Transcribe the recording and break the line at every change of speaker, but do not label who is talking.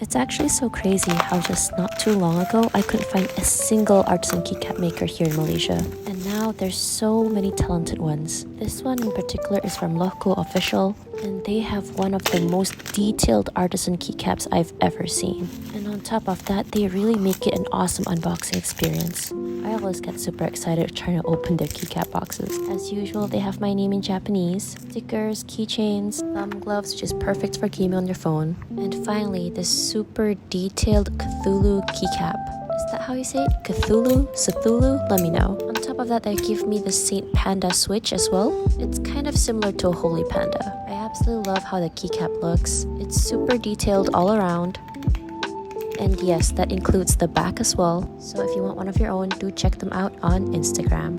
It's actually so crazy how just not too long ago I couldn't find a single artisan keycap maker here in Malaysia. And now there's so many talented ones. This one in particular is from Loco Official, and they have one of the most detailed artisan keycaps I've ever seen. And on top of that, they really make it an awesome unboxing experience. I always get super excited trying to open their keycap boxes. As usual, they have my name in Japanese, stickers, keychains, thumb gloves, which is perfect for gaming on your phone, and finally this super detailed Cthulhu keycap. Is that how you say it? Cthulhu? Cthulhu? Let me know. On top of that, they give me the Saint Panda switch as well. It's kind of similar to a Holy Panda. I absolutely love how the keycap looks. It's super detailed all around. And yes, that includes the back as well. So if you want one of your own, do check them out on Instagram.